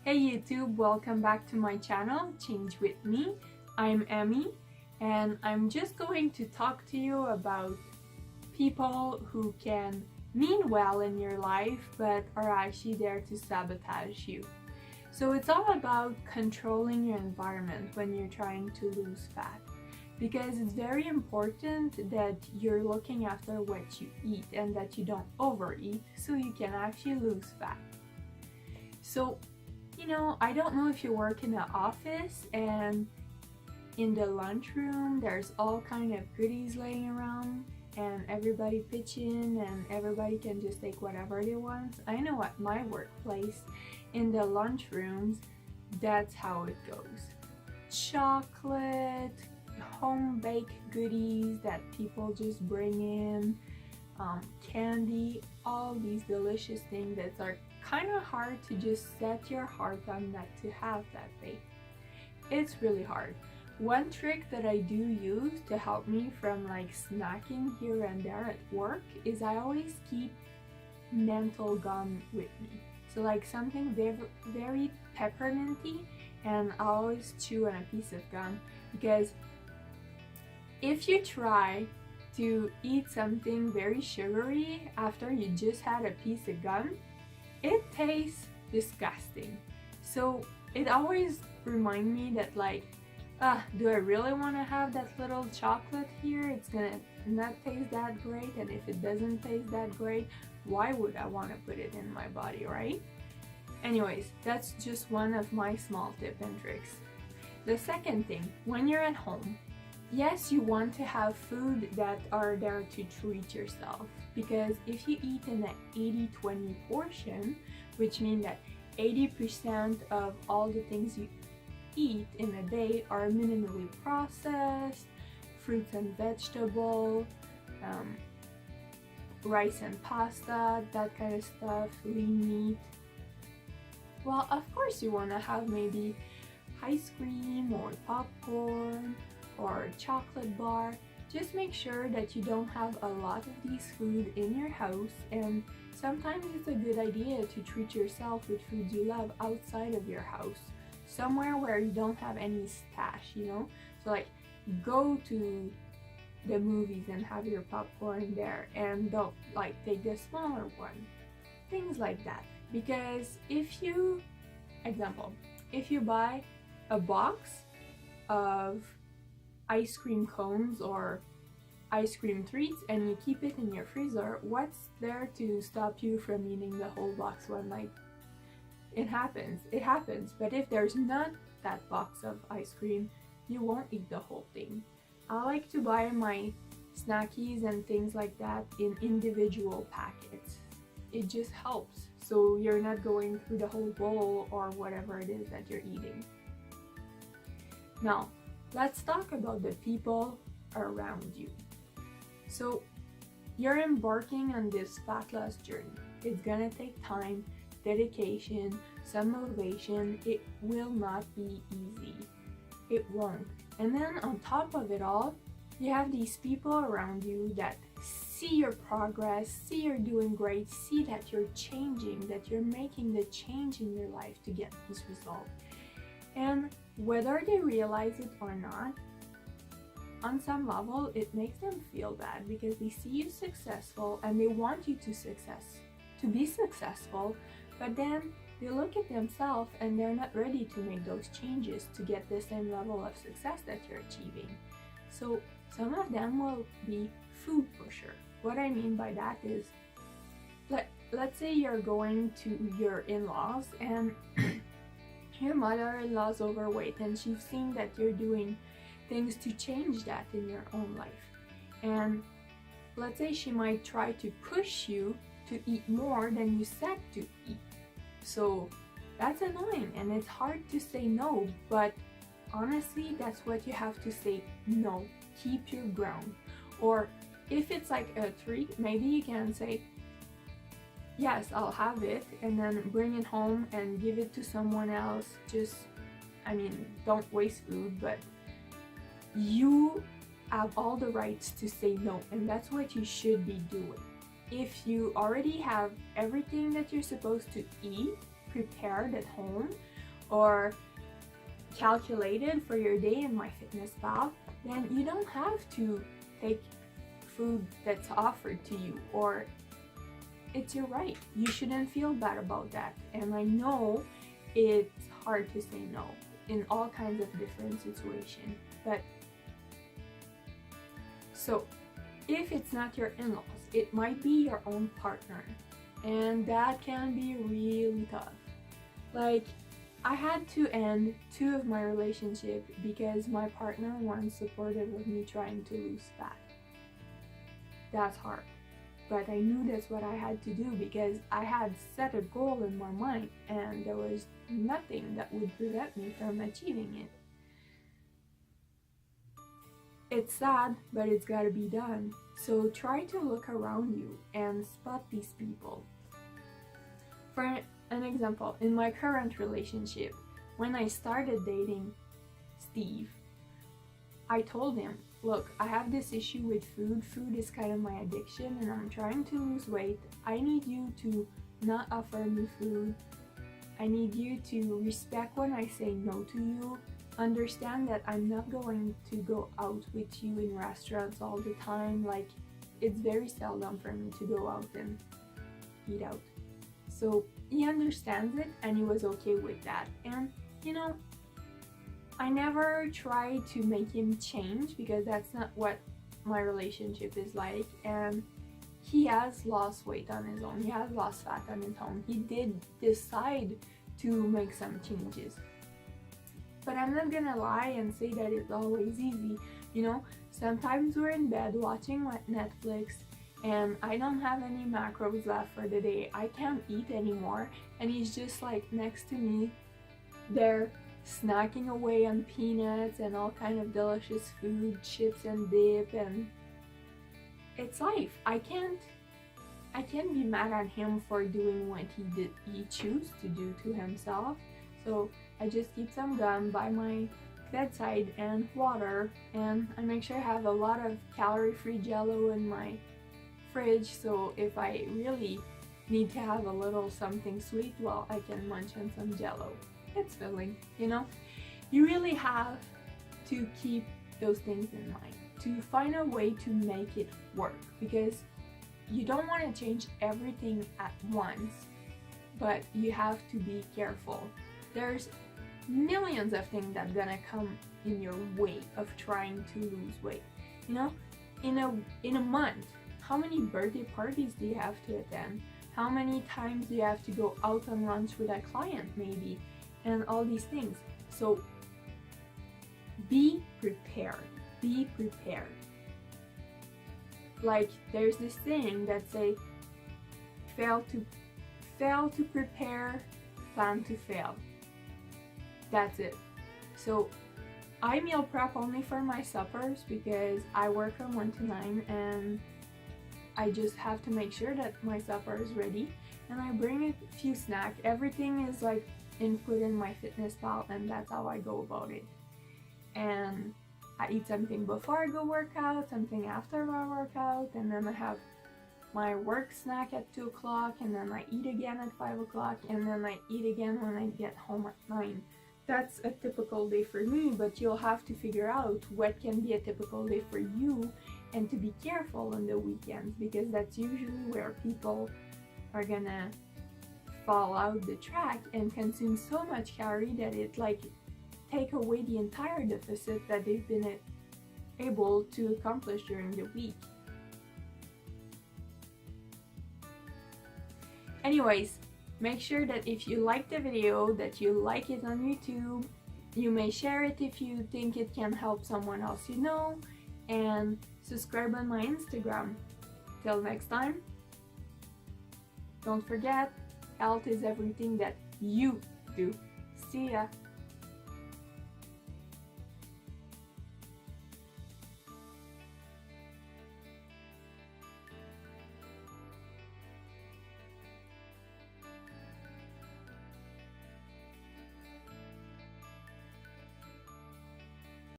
Hey YouTube, welcome back to my channel, Change With Me. I'm Emmy and I'm just going to talk to you about people who can mean well in your life but are actually there to sabotage you. So it's all about controlling your environment when you're trying to lose fat, because it's very important that you're looking after what you eat and that you don't overeat so you can actually lose fat. So I don't know if you work in an office and in the lunchroom there's all kind of goodies laying around and everybody pitch in and everybody can just take whatever they want. I know at my workplace, in the lunchrooms, that's how it goes. Chocolate, home-baked goodies that people just bring in, candy, all these delicious things that are kind of hard to just set your heart on not to have that day. It's really hard. One trick that I do use to help me from like snacking here and there at work is I always keep menthol gum with me. So like something very pepperminty, and I always chew on a piece of gum, because if you try to eat something very sugary after you just had a piece of gum, it tastes disgusting. So it always reminds me that like, do I really want to have that little chocolate here? It's gonna not taste that great, and if it doesn't taste that great, why would I want to put it in my body, right? Anyways, that's just one of my small tips and tricks. The second thing, when you're at home, yes, you want to have food that are there to treat yourself, because if you eat in an 80-20 portion, which means that 80% of all the things you eat in a day are minimally processed, fruits and vegetables, rice and pasta, that kind of stuff, lean meat. Well, of course you want to have maybe ice cream or popcorn or chocolate bar. Just make sure that you don't have a lot of these food in your house, and sometimes it's a good idea to treat yourself with foods you love outside of your house, somewhere where you don't have any stash, so like go to the movies and have your popcorn there, and don't like take the smaller one, things like that. Because if you buy a box of ice cream cones or ice cream treats and you keep it in your freezer, what's there to stop you from eating the whole box one night? It happens. But if there's not that box of ice cream, you won't eat the whole thing. I like to buy my snackies and things like that in individual packets. It just helps, so you're not going through the whole bowl or whatever it is that you're eating. Now, let's talk about the people around you. So you're embarking on this fat loss journey. It's gonna take time, dedication, some motivation. It will not be easy. It won't. And then on top of it all, you have these people around you that see your progress, see you're doing great, see that you're changing, that you're making the change in your life to get this result. And whether they realize it or not, on some level it makes them feel bad, because they see you successful and they want you to be successful, but then they look at themselves and they're not ready to make those changes to get the same level of success that you're achieving. So some of them will be food pusher. What I mean by that is, let's say you're going to your in-laws and your mother-in-law's overweight, and she's seen that you're doing things to change that in your own life. And let's say she might try to push you to eat more than you said to eat. So that's annoying and it's hard to say no, but honestly, that's what you have to say no. Keep your ground. Or if it's like a treat, maybe you can say, yes, I'll have it, and then bring it home and give it to someone else. Don't waste food, but you have all the rights to say no, and that's what you should be doing. If you already have everything that you're supposed to eat prepared at home, or calculated for your day in MyFitnesPal, then you don't have to take food that's offered to you, or it's your right. You shouldn't feel bad about that. And I know it's hard to say no in all kinds of different situations, but so if it's not your in-laws, it might be your own partner, and that can be really tough. Like, I had to end 2 of my relationships because my partner weren't supportive of me trying to lose fat. That's hard, but I knew that's what I had to do because I had set a goal in my mind and there was nothing that would prevent me from achieving it. It's sad, but it's gotta be done. So try to look around you and spot these people. For an example, in my current relationship, when I started dating Steve, I told him, look, I have this issue with food. Food is kind of my addiction and I'm trying to lose weight. I need you to not offer me food. I need you to respect when I say no to you. Understand that I'm not going to go out with you in restaurants all the time. Like, it's very seldom for me to go out and eat out. So he understands it and he was okay with that. And you know, I never tried to make him change because that's not what my relationship is like. And he has lost weight on his own. He has lost fat on his own. He did decide to make some changes. But I'm not gonna lie and say that it's always easy. You know, sometimes we're in bed watching Netflix and I don't have any macros left for the day. I can't eat anymore. And he's just like next to me there, snacking away on peanuts and all kind of delicious food, chips and dip, and it's life. I can't be mad at him for doing what he chose to do to himself. So I just keep some gum by my bedside and water, and I make sure I have a lot of calorie-free Jello in my fridge, so if I really need to have a little something sweet, well, I can munch on some Jello. It's filling, you know? You really have to keep those things in mind, to find a way to make it work, because you don't want to change everything at once, but you have to be careful. There's millions of things that are gonna come in your way of trying to lose weight. You know, in a month, how many birthday parties do you have to attend? How many times do you have to go out on lunch with a client maybe? And all these things. So be prepared. Be prepared. Like, there's this thing that say, fail to prepare, plan to fail. That's it. So I meal prep only for my suppers because I work from 1 to 9 and I just have to make sure that my supper is ready, and I bring a few snacks. Everything is like input in MyFitnesPal, and that's how I go about it. And I eat something before I go work out, something after my workout, and then I have my work snack at 2 o'clock, and then I eat again at 5 o'clock, and then I eat again when I get home at 9. That's a typical day for me, but you'll have to figure out what can be a typical day for you, and to be careful on the weekends, because that's usually where people are gonna fall out the track and consume so much calorie that it like take away the entire deficit that they've been able to accomplish during the week. Anyways, make sure that if you like the video, that you like it on YouTube. You may share it if you think it can help someone else you know, and subscribe on my Instagram. Till next time, don't forget, health is everything that you do. See ya!